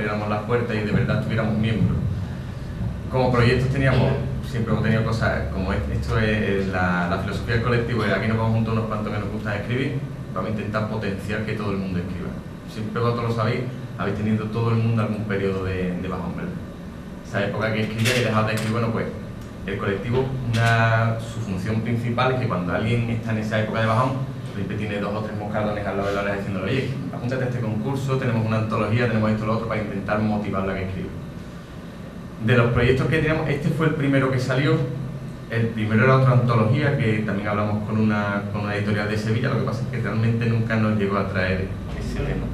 abriéramos las puertas y de verdad tuviéramos miembros. Como proyectos siempre hemos tenido cosas como esto es la filosofía del colectivo, aquí nos vamos juntos unos cuantos que nos gusta escribir, vamos a intentar potenciar que todo el mundo escriba. Siempre vosotros lo sabéis, habéis tenido todo el mundo algún periodo de bajón, ¿verdad? Esa época que escribía y dejaba de escribir, bueno pues el colectivo, su función principal es que cuando alguien está en esa época de bajón, siempre tiene 2 o 3 moscardones al lado de la oreja diciéndole, oye, apúntate a este concurso, tenemos una antología, tenemos esto y lo otro, para intentar motivarla a que escriba. De los proyectos que teníamos, este fue el primero que salió. El primero era otra antología que también hablamos con una editorial de Sevilla, lo que pasa es que realmente nunca nos llegó a traer ese tema.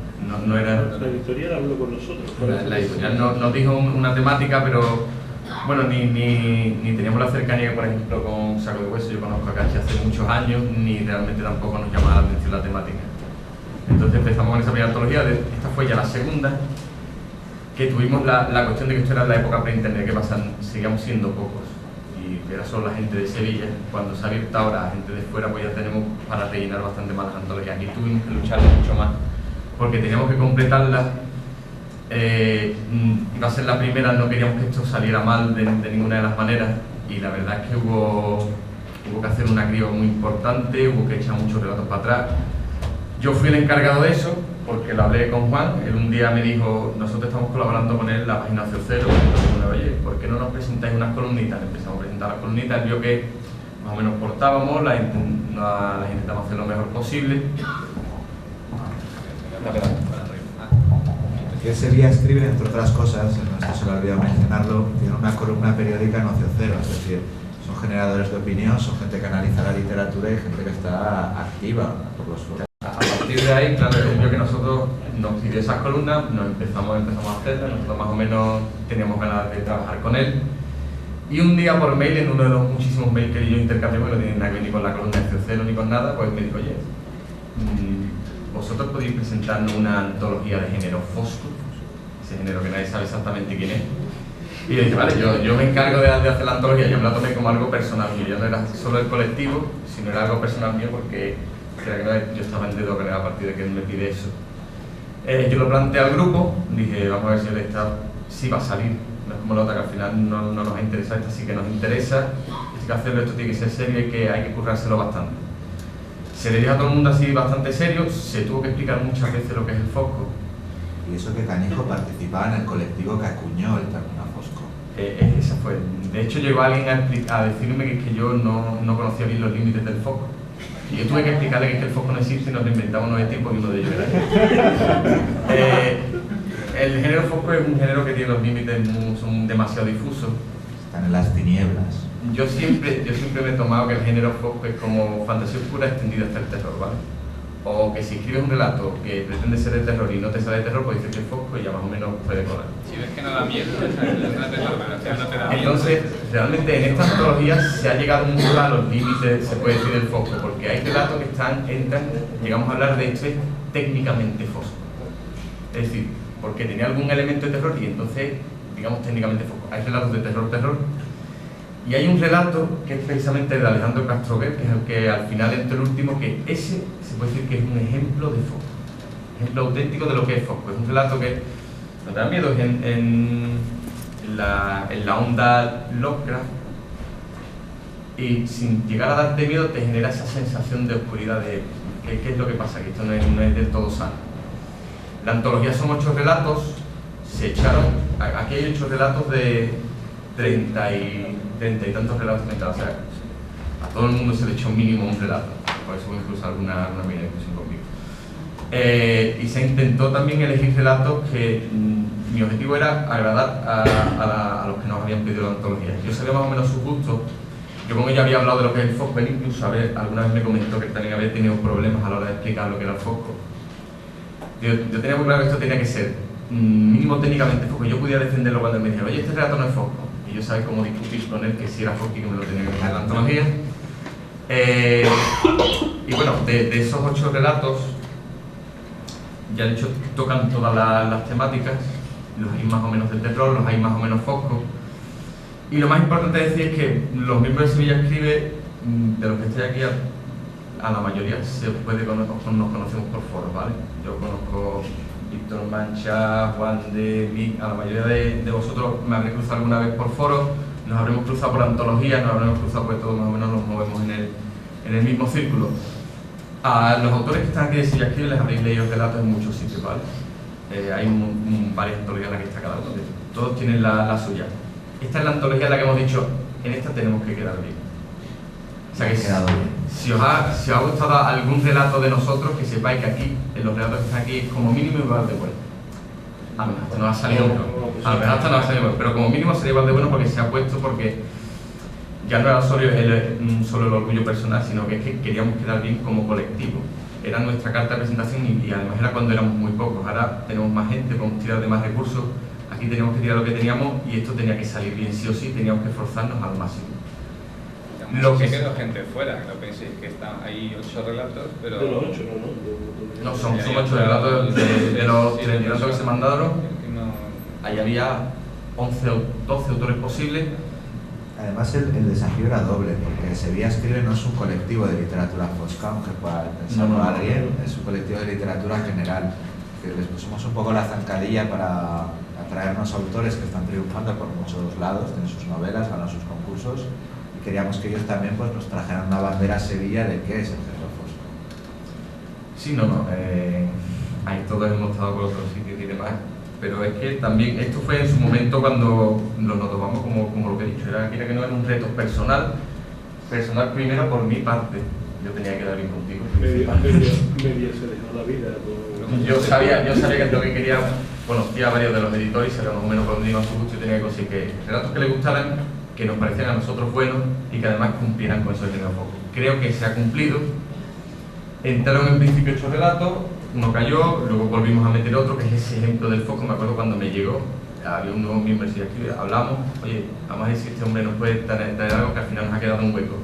No era... La editorial habló con nosotros. La editorial nos dijo una temática, pero bueno, ni teníamos la cercanía que, por ejemplo, con Saco de Hueso, yo conozco a Cachi hace muchos años, ni realmente tampoco nos llamaba la atención la temática. Entonces empezamos con esa primera antología, esta fue ya la segunda, que tuvimos la cuestión de que esto era la época pre-internet, que pasan, seguíamos siendo pocos, y era solo la gente de Sevilla. Cuando se ha abierto ahora a gente de fuera, pues ya tenemos para rellenar bastante más las antologías. Aquí tuvimos que lucharle mucho más, porque teníamos que completarlas. Iba a ser la primera, no queríamos que esto saliera mal de ninguna de las maneras, y la verdad es que hubo que hacer una criba muy importante, hubo que echar muchos relatos para atrás. Yo fui el encargado de eso, porque lo hablé con Juan. Él un día me dijo, nosotros estamos colaborando con él en la página Cero, entonces, oye, ¿por qué no nos presentáis unas columnitas? Empezamos a presentar las columnitas, él vio que más o menos portábamos, las intentamos hacer lo mejor posible. Que Sevilla escribe, entre otras cosas, no se le ha olvidado mencionarlo, tiene una columna periódica en Ocio Cero, es decir, son generadores de opinión, son gente que analiza la literatura y gente que está activa por los foros. A partir de ahí, claro, yo que nosotros nos pidió esas columnas, empezamos a hacerlas, nosotros más o menos teníamos ganas de trabajar con él. Y un día por mail, en uno de los muchísimos mails que yo intercambiamos, que no tienen nada que ver ni con la columna de Cero ni con nada, pues me dijo, oye, vosotros podéis presentarnos una antología de género fosco, ese género que nadie sabe exactamente quién es. Y yo dije, vale, yo me encargo de hacer la antología. Yo me la tomé como algo personal mío, ya no era solo el colectivo, sino era algo personal mío, porque yo estaba en dedo a partir de que él me pide eso. Yo lo planteé al grupo, dije, vamos a ver si esta sí va a salir, no es como la otra que al final no nos ha interesado, esta sí que nos interesa, hay que hacerlo, esto tiene que ser serio y hay que currárselo bastante. Se le dijo a todo el mundo así bastante serio, se tuvo que explicar muchas veces lo que es el fosco. Y eso que Canijo participaba en el colectivo que acuñó el término fosco. Esa fue. De hecho llegó alguien a decirme que yo no conocía bien los límites del fosco. Y yo tuve que explicarle que el fosco no existe y nos inventamos 9 tipos y uno de ellos era el género fosco es un género que tiene los límites son demasiado difusos. Están en las tinieblas. Yo siempre me he tomado que el género fosco es como fantasía oscura extendida hasta el terror, ¿vale? O que si escribes un relato que pretende ser de terror y no te sale de terror, pues dices que es fosco y ya más o menos puede colar. Si ves que no da miedo, no te da miedo. Entonces, realmente en esta antología se ha llegado mucho a los límites, se puede decir, del fosco, porque hay relatos que entran, llegamos a hablar de hecho, técnicamente fosco. Es decir, porque tenía algún elemento de terror y entonces, digamos, técnicamente fosco. Hay relatos de terror. Y hay un relato que es precisamente de Alejandro Castroguer, que es el que al final entra el último, que ese se puede decir que es un ejemplo de fosco. Ejemplo auténtico de lo que es fosco. Es un relato que no te da miedo, es en la onda Lovecraft, y sin llegar a darte miedo te genera esa sensación de oscuridad de qué es lo que pasa, que esto no es del todo sano. La antología son 8 relatos, se echaron, aquí hay 8 relatos de 30 y tantos relatos mezclados, o sea, a todo el mundo se le echó mínimo un relato, por eso incluso alguna pequeña discusión conmigo. Y se intentó también elegir relatos que mi objetivo era agradar a los que nos habían pedido la antología. Yo sabía más o menos sus gustos. Yo con ella había hablado de lo que es el fosco, él incluso alguna vez me comentó que también había tenido problemas a la hora de explicar lo que era el fosco. Yo tenía muy claro que esto tenía que ser mínimo técnicamente fosco. Yo podía defenderlo cuando él me dijera, oye, este relato no es fosco. Y yo sabía cómo discutir con él que si era fosco y que me lo tenía que meter en la antología. Y bueno, de esos 8 relatos, ya de hecho tocan todas las temáticas, los hay más o menos de terror, los hay más o menos fosco. Y lo más importante decir es que los miembros de Sevilla Escribe, de los que estoy aquí, a la mayoría se puede nos conocemos por foros, ¿vale? Yo conozco Víctor Mancha, Juan de Vic, a la mayoría de vosotros me habréis cruzado alguna vez por foros, nos habremos cruzado por antologías, nos habremos cruzado porque todos más o menos nos movemos en el mismo círculo. A los autores que están aquí de Sevilla Escribe les habréis leído relatos en muchos sitios, ¿vale? Hay varias antologías en las que está cada uno, todos tienen la suya. Esta es la antología en la que hemos dicho, en esta tenemos que quedar bien. O sea que si os ha gustado algún relato de nosotros, que sepáis que aquí, en los relatos que están aquí, como mínimo igual de bueno. A lo mejor hasta no ha salido uno, a lo mejor hasta no ha salido uno, pero como mínimo sería igual de bueno porque se ha puesto, porque ya no era solo el orgullo personal, sino que es que queríamos quedar bien como colectivo. Era nuestra carta de presentación y además era cuando éramos muy pocos. Ahora tenemos más gente, podemos tirar de más recursos, aquí teníamos que tirar lo que teníamos y esto tenía que salir bien sí o sí, teníamos que esforzarnos al máximo. Lo que quedó gente fuera, no penséis que están ahí 8 relatos, pero... De los 8, no, son 8 relatos de los 32 que se mandaron. Ahí había 11 o 12 autores posibles. Además el desafío era doble, porque Sevilla Escribe no es un colectivo de literatura fosca, aunque pueda pensarlo alguien, es un colectivo de literatura general. Que les pusimos un poco la zancadilla para atraernos autores que están triunfando por muchos lados, tienen sus novelas, ganan sus concursos, y queríamos que ellos también pues, nos trajeran una bandera a Sevilla de qué es el género fosco. Sí, ahí todos hemos estado por otros sitios y demás. Pero es que también, esto fue en su momento cuando nos lo tomamos como lo que he dicho, era que no era un reto personal primero por mi parte, yo tenía que dar bien contigo. Media se dejó la vida. Yo sabía que es lo que quería, conocía a varios de los editores y sabía más o menos por dónde iban a su gusto y tenía que conseguir que relatos que les gustaran, que nos parecían a nosotros buenos y que además cumplieran con eso de género fosco. Creo que se ha cumplido. Entraron en principio 8 relatos, uno cayó, luego volvimos a meter otro, que es ese ejemplo del fosco. Me acuerdo cuando me llegó, había un nuevo miembro de Escribe, hablamos, oye, vamos a ver si este hombre nos puede traer algo que al final nos ha quedado un hueco.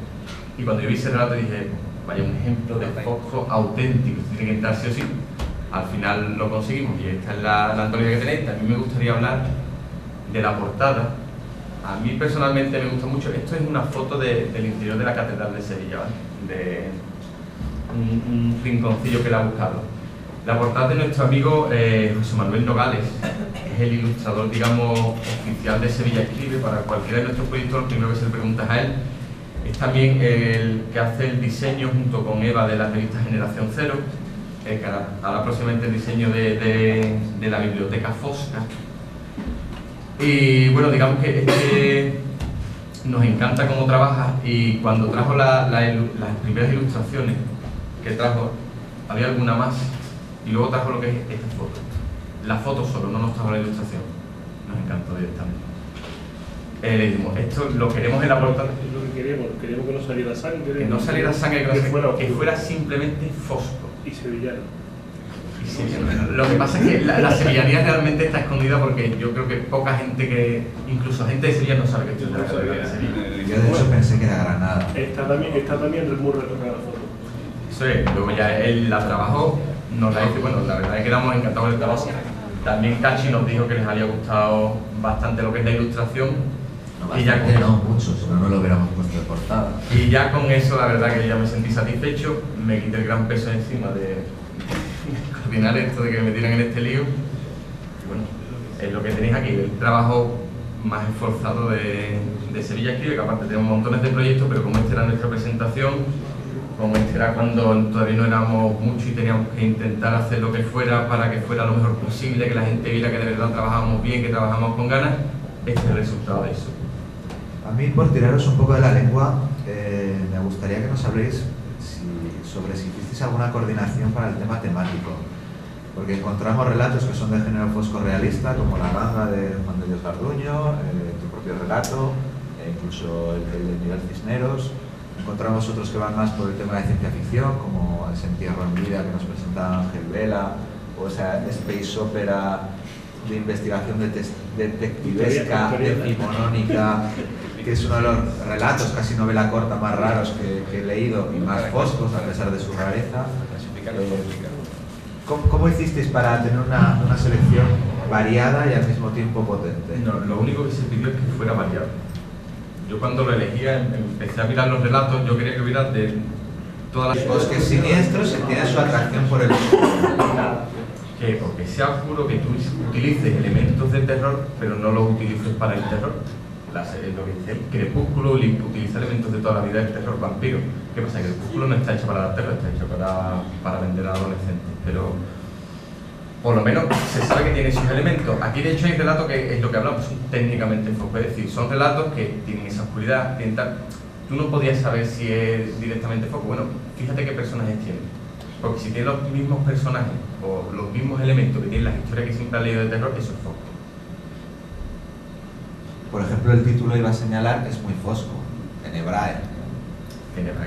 Y cuando yo vi ese relato dije, vaya, un ejemplo de fosco auténtico, tiene que entrar sí o sí. Al final lo conseguimos y esta es la antología que tenéis. A mí me gustaría hablar de la portada. A mí personalmente me gusta mucho, esto es una foto del interior de la Catedral de Sevilla, ¿vale? De un rinconcillo que le ha buscado. La portada de nuestro amigo José Manuel Nogales, es el ilustrador, digamos, oficial de Sevilla Escribe. Para cualquiera de nuestros proyectos, lo primero que se le pregunta es a él. Es también el que hace el diseño junto con Eva de la revista Generación Cero, que hará próximamente el diseño de la biblioteca Fosca. Y bueno, digamos que nos encanta cómo trabaja, y cuando trajo las primeras ilustraciones que trajo, había alguna más, y luego trajo lo que es esta foto. La foto solo, no nos trajo la ilustración. Nos encantó directamente. Le dijimos, esto lo queremos en la portada. Es lo que queríamos que no saliera sangre. Que no saliera sangre, que fuera simplemente fosco. Y sevillano. Lo que pasa es que la sevillanía realmente está escondida, porque yo creo que poca gente, incluso gente de Sevilla, no sabe que esto es de la Catedral de Sevilla. Yo de hecho pensé que era Granada. Está también muy retocada la foto. Eso es, luego ya él la trabajó, nos la hizo, bueno, la verdad es que quedamos encantados del trabajo. También Cachi nos dijo que les había gustado bastante lo que es la ilustración. No, y ya no mucho, si no lo hubiéramos puesto de portada. Y ya con eso la verdad que ya me sentí satisfecho, me quité el gran peso encima de coordinar esto, de que me metieran en este lío. Y bueno, es lo que tenéis aquí, el trabajo más esforzado de Sevilla Escribe, que aparte tenemos montones de proyectos, pero como esta era nuestra presentación, como este era cuando todavía no éramos muchos y teníamos que intentar hacer lo que fuera para que fuera lo mejor posible, que la gente viera que de verdad trabajábamos bien, que trabajamos con ganas, este es el resultado de eso. A mí, por tiraros un poco de la lengua, me gustaría que nos habléis sobre si hicisteis alguna coordinación para el tema temático. Porque encontramos relatos que son de género fosco realista, como La Ganga de Juan de Dios Garduño, tu propio relato, incluso el de Miguel Cisneros. Encontramos otros que van más por el tema de ciencia ficción, como Ese entierro en vida que nos presenta Ángel Vela, o esa space opera de investigación detectivesca, decimonónica, que es uno de los relatos, casi novela corta, más raros que he leído y más foscos, a pesar de su rareza. ¿Cómo hicisteis para tener una selección variada y al mismo tiempo potente? No, lo único que se pidió es que fuera variado. Yo cuando lo elegía empecé a mirar los relatos, yo quería que hubiera de todas las... Bosques siniestros tienen su atracción por el... que porque sea oscuro, que tú utilices elementos de terror, pero no los utilices para el terror. Lo que dice el Crepúsculo utiliza elementos de toda la vida del terror vampiro. ¿Qué pasa? Que el Crepúsculo no está hecho para dar terror, está hecho para vender a adolescentes, pero por lo menos se sabe que tiene esos elementos. Aquí de hecho hay relatos que es lo que hablamos, son técnicamente fosco, es decir, son relatos que tienen esa oscuridad, tienen tal. Tú no podías saber si es directamente foco. Bueno, fíjate qué personajes tienen. Porque si tiene los mismos personajes o los mismos elementos que tienen las historias que siempre han leído de terror, eso es fosco. Por ejemplo, el título iba a señalar es muy fosco, Tenebrae.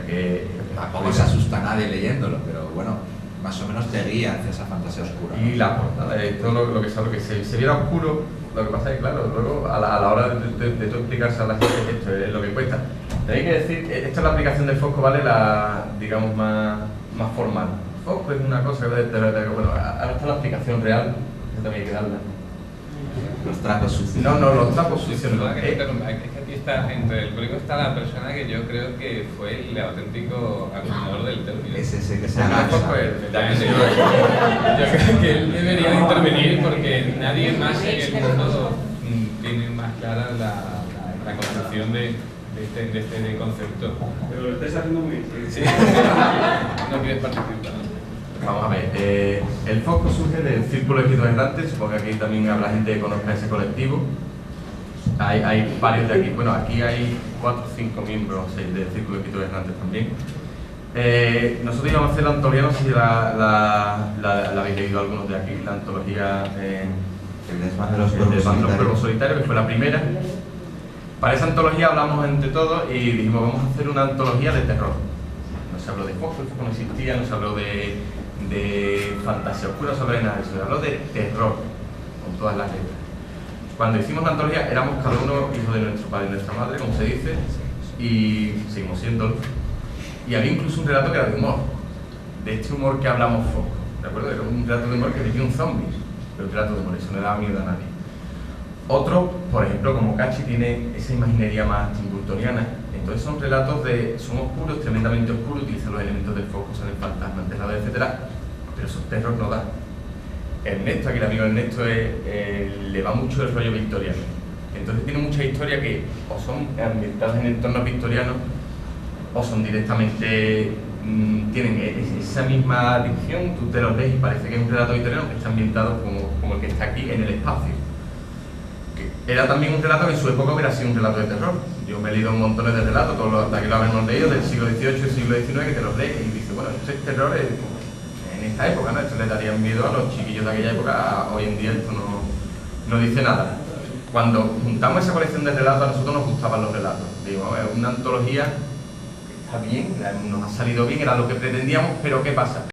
Que Tampoco se asusta a nadie leyéndolo, pero bueno, más o menos te guía hacia esa fantasía oscura. Y la portada, esto lo que se viera oscuro, lo que pasa es que claro, luego a la hora de tú explicarse a la gente, esto es lo que cuesta. Pero hay que decir, esta es la aplicación del fosco, ¿vale? La, digamos, más formal. Fosco es una cosa que bueno, ahora está la aplicación real, que también hay que darla. Los trapos sucios. No, los trapos sucios no. Es que aquí está, entre el público está la persona que yo creo que fue el auténtico acuñador del término. Es ese que se El agacha. fosco es Yo creo que él debería de intervenir porque nadie más en el mundo tiene más clara la concepción de este concepto. Pero lo estáis haciendo muy bien. Sí. No quieres participar. Vamos a ver, el fosco surge del Círculo de Espíritus Errantes, supongo que aquí también habrá gente que conozca ese colectivo. Hay varios de aquí, bueno, aquí hay 4 o 5 miembros, 6 del Círculo de Espíritus Errantes también. Nosotros íbamos a hacer la antología, no sé si la habéis leído algunos de aquí, la antología El desván de los cuerpos solitarios, que fue la primera. Para esa antología hablamos entre todos y dijimos, vamos a hacer una antología de terror. No se habló de fosco, el fosco no existía, no se habló de fantasía oscura, no se habló de nada de eso, se habló de terror, con todas las letras. Cuando hicimos la antología éramos cada uno hijo de nuestro padre y nuestra madre, como se dice, y seguimos siéndolo. Y había incluso un relato que era de humor, de este humor que hablamos fosco, ¿de acuerdo? Era un relato de humor que tenía un zombie, pero un relato de humor, eso no le daba miedo a nadie. Otro, por ejemplo, como Cachi, tiene esa imaginería más timburtoniana. Entonces son relatos son oscuros, tremendamente oscuros, utilizan los elementos del fosco, salen fantasmas, enterrados, etc. Pero esos terror no dan. Ernesto, aquí el amigo Ernesto, le va mucho el rollo victoriano. Entonces tiene muchas historias que o son ambientadas en entornos victorianos o son directamente, tienen esa misma dicción, tú te los lees y parece que es un relato victoriano que está ambientado como el que está aquí en el espacio. Era también un relato que en su época hubiera sido un relato de terror. Yo me he leído un montón de relatos, todos los que lo habremos leído, del siglo XVIII y siglo XIX, que te los lees y dices, bueno, esto es terror en esta época, ¿no? Esto le daría miedo a los chiquillos de aquella época, hoy en día esto no dice nada. Cuando juntamos esa colección de relatos, a nosotros nos gustaban los relatos. Digo, una antología que está bien, nos ha salido bien, era lo que pretendíamos, pero ¿qué pasa?